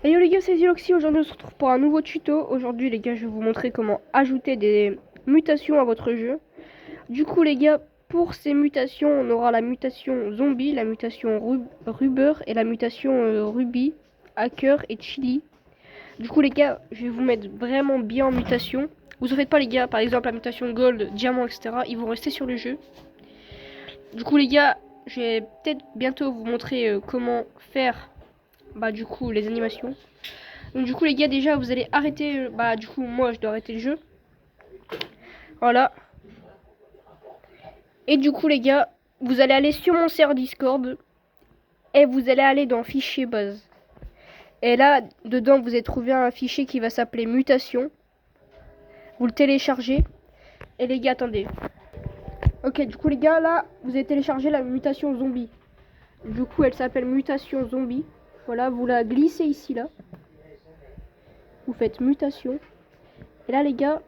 Hey yo les gars, c'est Ziloxy. Aujourd'hui on se retrouve pour un nouveau tuto. Aujourd'hui les gars, je vais vous montrer comment ajouter des mutations à votre jeu. Du coup les gars, pour ces mutations, on aura la mutation zombie, la mutation rubber et la mutation ruby, hacker et chili. Du coup les gars, je vais vous mettre vraiment bien en mutation. Vous en faites pas les gars, par exemple la mutation gold, diamant, etc. Ils vont rester sur le jeu. Du coup les gars, je vais peut-être bientôt vous montrer comment faire du coup les animations. Donc du coup les gars, déjà vous allez arrêter, du coup moi je dois arrêter le jeu. Voilà. Et du coup les gars, vous allez aller sur mon serveur Discord et vous allez aller dans fichier base. Et là, dedans vous allez trouver un fichier qui va s'appeler mutation. Vous le téléchargez. Et les gars, attendez. Ok, du coup les gars, là, vous avez téléchargé la mutation zombie. Du coup, elle s'appelle mutation zombie. Voilà, vous la glissez ici, là. Vous faites mutation. Et là les gars,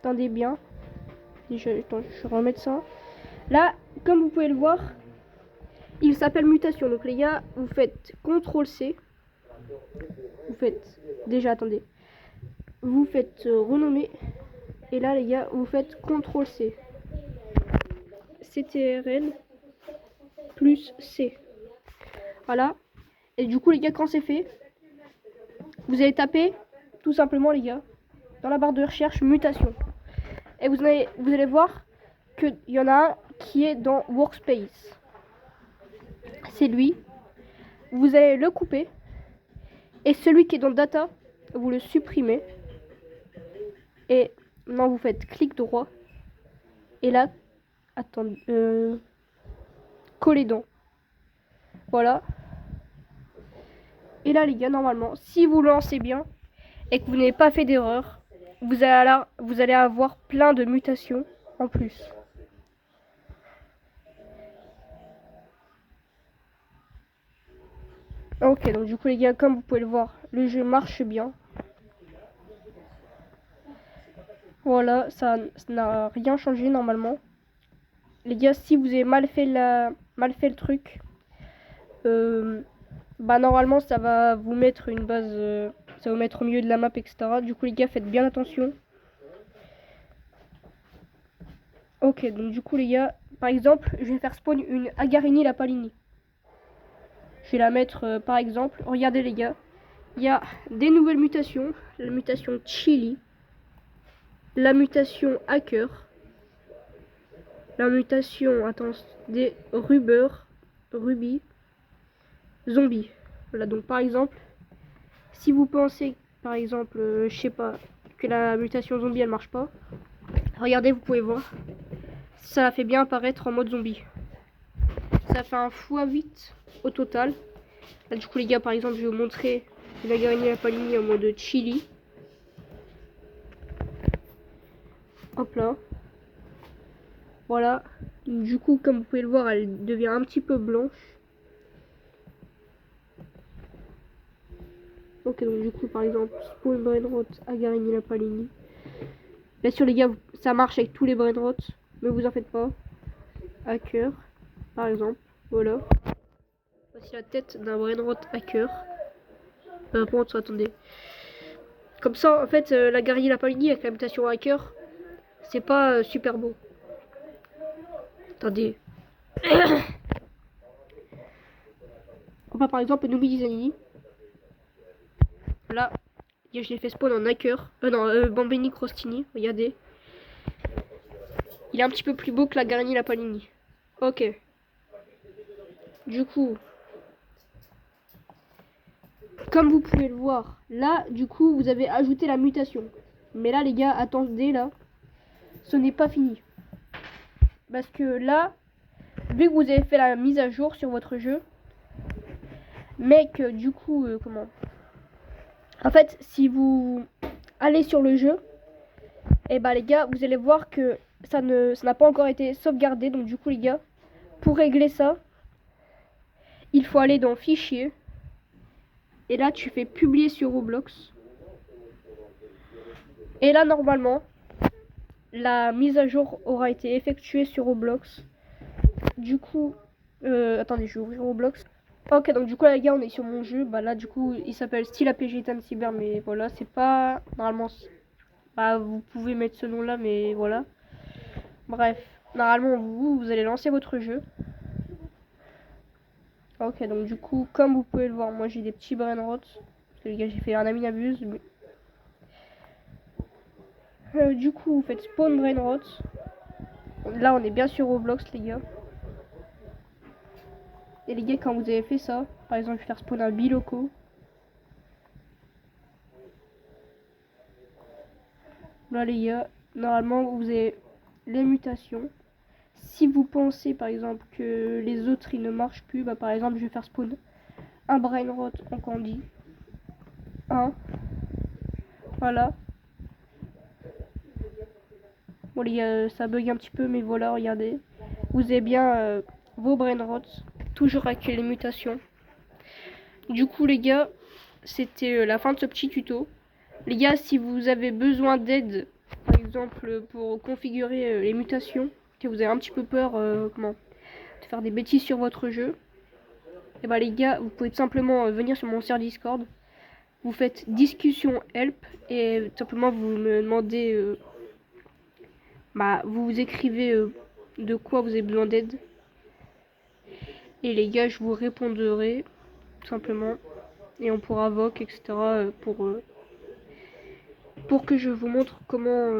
attendez bien. Je vais remettre ça. Là, comme vous pouvez le voir, il s'appelle mutation. Donc les gars, vous faites CTRL-C. Vous faites... Déjà, attendez. Vous faites renommer. Et là les gars, vous faites CTRL-C. CTRL plus C. Voilà. Et du coup les gars, quand c'est fait, vous allez taper tout simplement les gars dans la barre de recherche mutation. Et vous allez voir qu'il y en a un qui est dans Workspace. C'est lui. Vous allez le couper. Et celui qui est dans Data, vous le supprimez. Et maintenant vous faites clic droit. Et là, attendez, coller dans. Voilà. Et là les gars, normalement, si vous lancez bien et que vous n'avez pas fait d'erreur, vous allez avoir plein de mutations en plus. Ok, donc du coup les gars, comme vous pouvez le voir, le jeu marche bien. Voilà, ça n'a rien changé normalement. Les gars, si vous avez mal fait le truc, normalement ça va vous mettre une base, ça va vous mettre au milieu de la map, etc. Du coup les gars, faites bien attention. Ok, donc du coup les gars, par exemple, je vais faire spawn une Agarini la Palini. Je vais la mettre par exemple, regardez les gars, il y a des nouvelles mutations, la mutation Chili, la mutation Hacker, la mutation, des Rubber, Ruby, Zombie. Voilà, donc par exemple, si vous pensez, par exemple, je sais pas, que la mutation zombie elle marche pas, regardez, vous pouvez voir, ça la fait bien apparaître en mode zombie. Ça fait un x8 au total. Là, du coup les gars, par exemple, je vais vous montrer la Agarini la Palini en mode chili. Hop là. Voilà. Du coup, comme vous pouvez le voir, elle devient un petit peu blanche. Ok, donc du coup, par exemple, spawn brainrot Agarini la Palini. Bien sûr, les gars, ça marche avec tous les brainrots, mais vous en faites pas. Hacker, par exemple. Voilà. Voici la tête d'un brainrot hacker. Bon, attendez. Comme ça, en fait, la Agarini la Palini avec la mutation hacker, c'est pas super beau. Attendez. On va par exemple Noobi Designy. Là, je l'ai fait spawn en hacker. Bambini Crostini, regardez. Il est un petit peu plus beau que la Garni la Palini. Ok. Du coup, comme vous pouvez le voir, là, du coup, vous avez ajouté la mutation. Mais là, les gars, attendez, là. Ce n'est pas fini. Parce que là, vu que vous avez fait la mise à jour sur votre jeu, mais que du coup, comment... En fait, si vous allez sur le jeu, et les gars, vous allez voir que ça n'a pas encore été sauvegardé. Donc du coup les gars, pour régler ça, il faut aller dans fichier. Et là tu fais publier sur Roblox. Et là normalement, la mise à jour aura été effectuée sur Roblox. Du coup, attendez, je vais ouvrir Roblox. Ok, donc du coup, les gars, on est sur mon jeu. Bah là, du coup, il s'appelle Style APG Time Cyber, mais voilà, c'est pas normalement. Bah, vous pouvez mettre ce nom-là, mais voilà. Bref, normalement, vous allez lancer votre jeu. Ok, donc du coup, comme vous pouvez le voir, moi j'ai des petits brainrots. Parce que les gars, j'ai fait un ami abuse. Du coup, vous faites spawn brainrot. Là, on est bien sur Roblox, les gars. Et les gars, quand vous avez fait ça, par exemple, je vais faire spawn un biloco. Là, les gars, normalement, vous avez les mutations. Si vous pensez, par exemple, que les autres, ils ne marchent plus, bah, par exemple, je vais faire spawn un brainrot en candy. Un. Voilà. Bon, les gars, ça bug un petit peu, mais voilà, regardez. Vous avez bien vos brainrots, toujours avec les mutations. Du coup, les gars, c'était la fin de ce petit tuto. Les gars, si vous avez besoin d'aide, par exemple pour configurer les mutations, que vous avez un petit peu peur de faire des bêtises sur votre jeu, et bah les gars, vous pouvez tout simplement venir sur mon serveur Discord. Vous faites discussion help et tout simplement vous me demandez, vous écrivez de quoi vous avez besoin d'aide. Et les gars, je vous répondrai tout simplement. Et on pourra voc, etc. Pour que je vous montre comment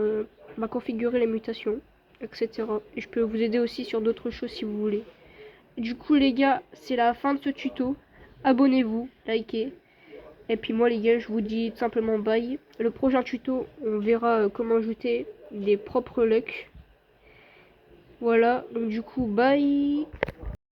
configurer les mutations, etc. Et je peux vous aider aussi sur d'autres choses si vous voulez. Du coup, les gars, c'est la fin de ce tuto. Abonnez-vous, likez. Et puis moi, les gars, je vous dis tout simplement bye. Le prochain tuto, on verra comment ajouter des propres lucks. Voilà, donc du coup, bye.